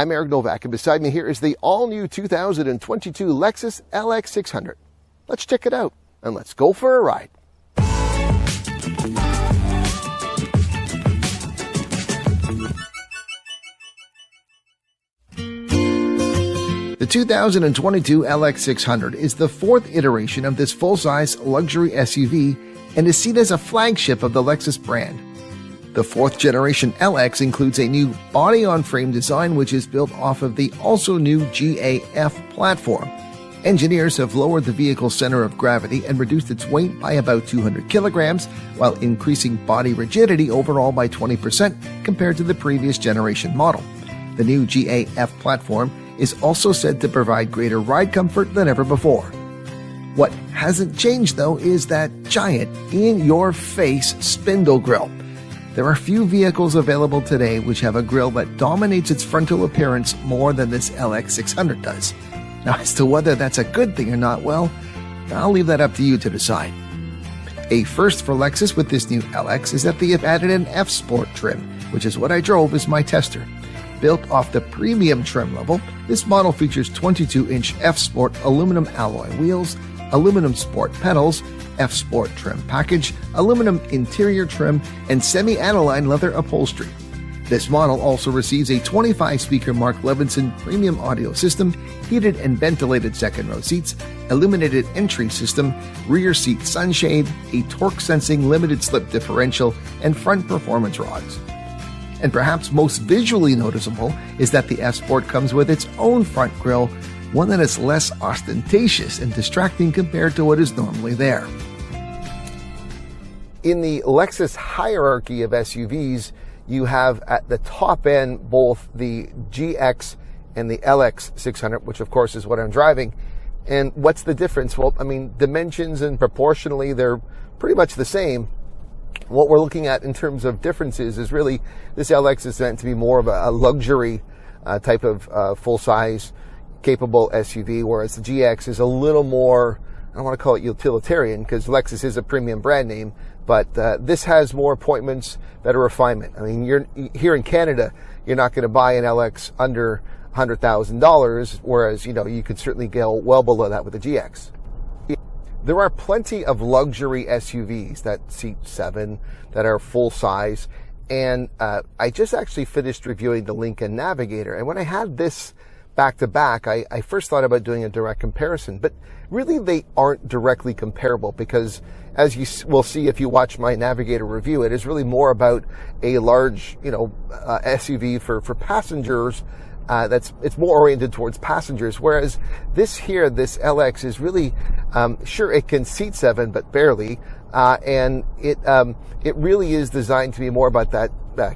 I'm Novak, and beside me here is the all-new 2022 Lexus LX600. Let's check it out, and let's go for a ride. The 2022 LX600 is the fourth iteration of this full-size luxury SUV and is seen as a flagship of the Lexus brand. The fourth generation LX includes a new body-on-frame design which is built off of the also new GAF platform. Engineers have lowered the vehicle's center of gravity and reduced its weight by about 200 kilograms, while increasing body rigidity overall by 20% compared to the previous generation model. The new GAF platform is also said to provide greater ride comfort than ever before. What hasn't changed, though, is that giant, in-your-face spindle grille. There are few vehicles available today which have a grille that dominates its frontal appearance more than this LX600 does. Now, as to whether that's a good thing or not, well, I'll leave that up to you to decide. A first for Lexus with this new LX is that they have added an F-Sport trim, which is what I drove as my tester. Built off the premium trim level, this model features 22-inch F-Sport aluminum alloy wheels, aluminum sport pedals, F-Sport trim package, aluminum interior trim, and semi-aniline leather upholstery. This model also receives a 25-speaker Mark Levinson premium audio system, heated and ventilated second-row seats, illuminated entry system, rear seat sunshade, a torque-sensing limited-slip differential, and front performance rods. And perhaps most visually noticeable is that the F-Sport comes with its own front grille, one that is less ostentatious and distracting compared to what is normally there. In the Lexus hierarchy of SUVs, you have at the top end both the GX and the LX600, which of course is what I'm driving. And what's the difference? Well, I mean, dimensions and proportionally, they're pretty much the same. What we're looking at in terms of differences is really this LX is meant to be more of a luxury type of full-size capable SUV, whereas the GX is a little more, I don't want to call it utilitarian because Lexus is a premium brand name, but this has more appointments, better refinement. I mean, you're here in Canada, you're not going to buy an LX under $100,000, whereas, you know, you could certainly go well below that with the GX. There are plenty of luxury SUVs that seat 7 that are full size, and I just actually finished reviewing the Lincoln Navigator, and when I had this back to back, I first thought about doing a direct comparison, but really they aren't directly comparable because, as you will see if you watch my Navigator review, it is really more about a large, SUV for passengers. It's more oriented towards passengers, whereas this LX is really, sure, it can seat 7, but barely, and it really is designed to be more about that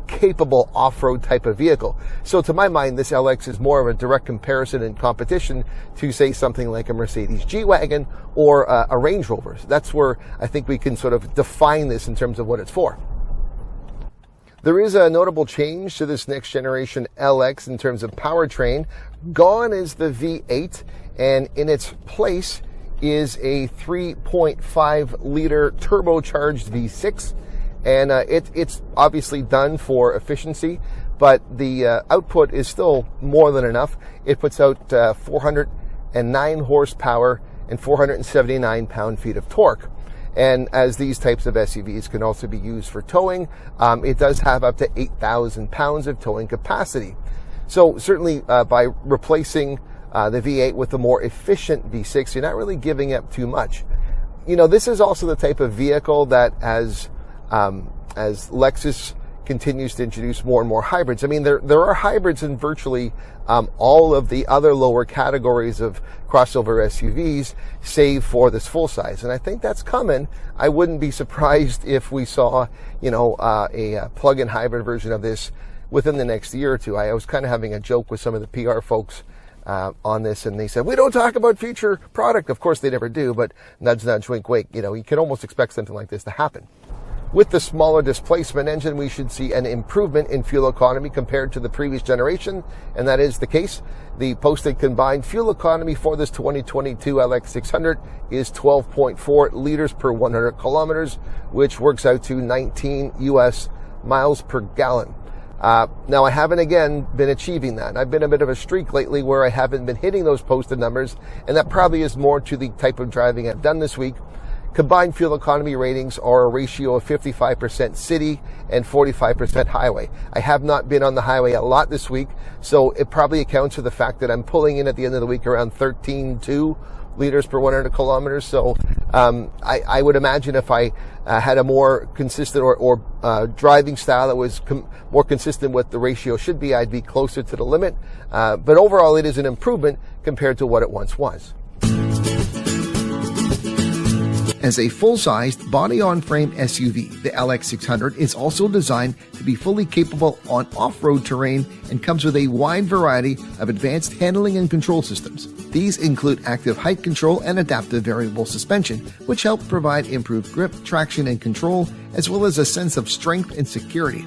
capable off-road type of vehicle. So to my mind, this LX is more of a direct comparison and competition to, say, something like a Mercedes G-Wagon or a Range Rover. That's where I think we can sort of define this in terms of what it's for. There is a notable change to this next generation LX in terms of powertrain. Gone is the V8, and in its place is a 3.5 liter turbocharged V6. And it's obviously done for efficiency, but the output is still more than enough. It puts out 409 horsepower and 479 pound-feet of torque. And as these types of SUVs can also be used for towing, it does have up to 8,000 pounds of towing capacity. So certainly by replacing the V8 with a more efficient V6, you're not really giving up too much. You know, this is also the type of vehicle that as Lexus continues to introduce more and more hybrids. I mean, there are hybrids in virtually all of the other lower categories of crossover SUVs, save for this full size. And I think that's coming. I wouldn't be surprised if we saw, a plug-in hybrid version of this within the next year or two. I was kind of having a joke with some of the PR folks on this, and they said, we don't talk about future product. Of course they never do, but nudge, nudge, wink, wink. You can almost expect something like this to happen. With the smaller displacement engine, we should see an improvement in fuel economy compared to the previous generation, and that is the case. The posted combined fuel economy for this 2022 LX600 is 12.4 liters per 100 kilometers, which works out to 19 US miles per gallon. Now, I haven't, again, been achieving that. I've been a bit of a streak lately where I haven't been hitting those posted numbers, and that probably is more to the type of driving I've done this week. Combined fuel economy ratings are a ratio of 55% city and 45% highway. I have not been on the highway a lot this week, so it probably accounts for the fact that I'm pulling in at the end of the week around 13.2 liters per 100 kilometers. So I would imagine if I had a more consistent or driving style that was more consistent with the ratio should be, I'd be closer to the limit. But overall, it is an improvement compared to what it once was. As a full-sized, body-on-frame SUV, the LX600 is also designed to be fully capable on off-road terrain and comes with a wide variety of advanced handling and control systems. These include active height control and adaptive variable suspension, which help provide improved grip, traction, and control, as well as a sense of strength and security.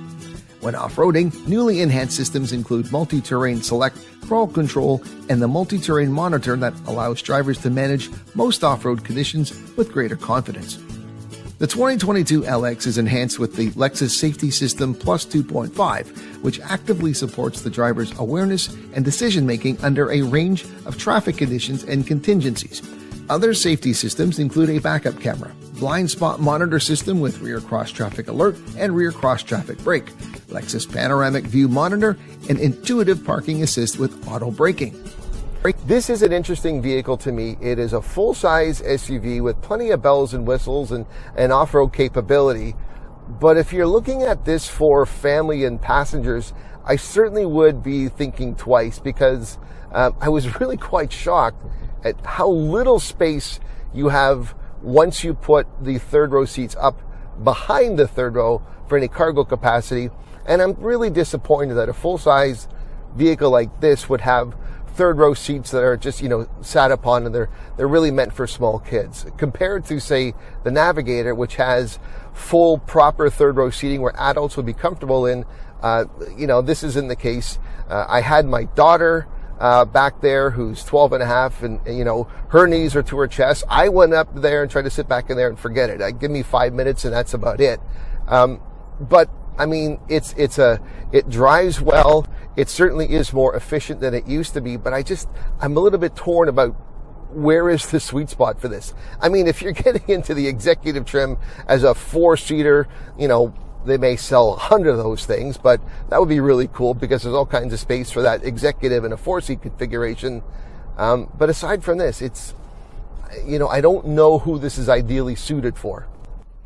When off-roading, newly enhanced systems include multi-terrain select, crawl control, and the multi-terrain monitor that allows drivers to manage most off-road conditions with greater confidence. The 2022 LX is enhanced with the Lexus Safety System Plus 2.5, which actively supports the driver's awareness and decision-making under a range of traffic conditions and contingencies. Other safety systems include a backup camera, blind spot monitor system with rear cross traffic alert and rear cross traffic brake, Lexus panoramic view monitor, and intuitive parking assist with auto braking. This is an interesting vehicle to me. It is a full-size SUV with plenty of bells and whistles and off-road capability. But if you're looking at this for family and passengers, I certainly would be thinking twice, because I was really quite shocked at how little space you have once you put the third row seats up behind the third row for any cargo capacity. And I'm really disappointed that a full-size vehicle like this would have third row seats that are just, sat upon, and they're really meant for small kids. Compared to, say, the Navigator, which has full, proper third row seating where adults would be comfortable in, this isn't the case. I had my daughter back there who's 12 and a half, and her knees are to her chest. I went up there and tried to sit back in there and forget it. Give me 5 minutes and that's about it. But I mean, it drives well. It certainly is more efficient than it used to be, but I'm a little bit torn about where is the sweet spot for this. I mean, if you're getting into the executive trim as a 4-seater, they may sell 100 of those things, but that would be really cool because there's all kinds of space for that executive in a 4-seat configuration. But aside from this, I don't know who this is ideally suited for.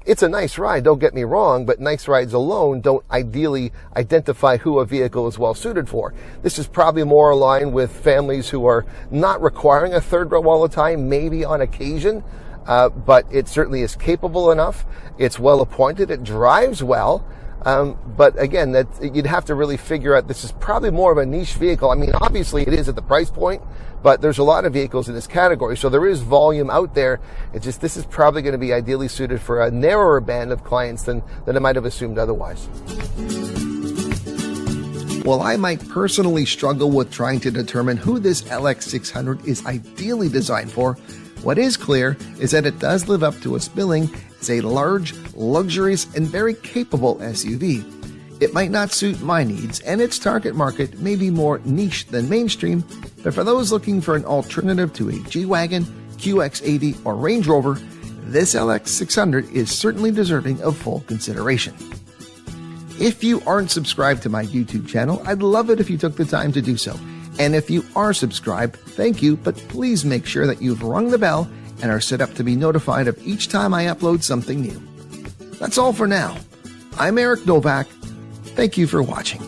It's a nice ride, don't get me wrong, but nice rides alone don't ideally identify who a vehicle is well suited for. This is probably more aligned with families who are not requiring a third row all the time, maybe on occasion, but it certainly is capable enough. It's well appointed, it drives well, but again, that you'd have to really figure out, this is probably more of a niche vehicle. I mean, obviously it is at the price point, but there's a lot of vehicles in this category, so there is volume out there. It's just, this is probably going to be ideally suited for a narrower band of clients than I might have assumed otherwise. While I might personally struggle with trying to determine who this LX600 is ideally designed for, what is clear is that it does live up to its billing as a large, luxurious, and very capable SUV. It might not suit my needs, and its target market may be more niche than mainstream, but for those looking for an alternative to a G-Wagon, QX80, or Range Rover, this LX600 is certainly deserving of full consideration. If you aren't subscribed to my YouTube channel, I'd love it if you took the time to do so. And if you are subscribed, thank you, but please make sure that you've rung the bell and are set up to be notified of each time I upload something new. That's all for now. I'm Novak. Thank you for watching.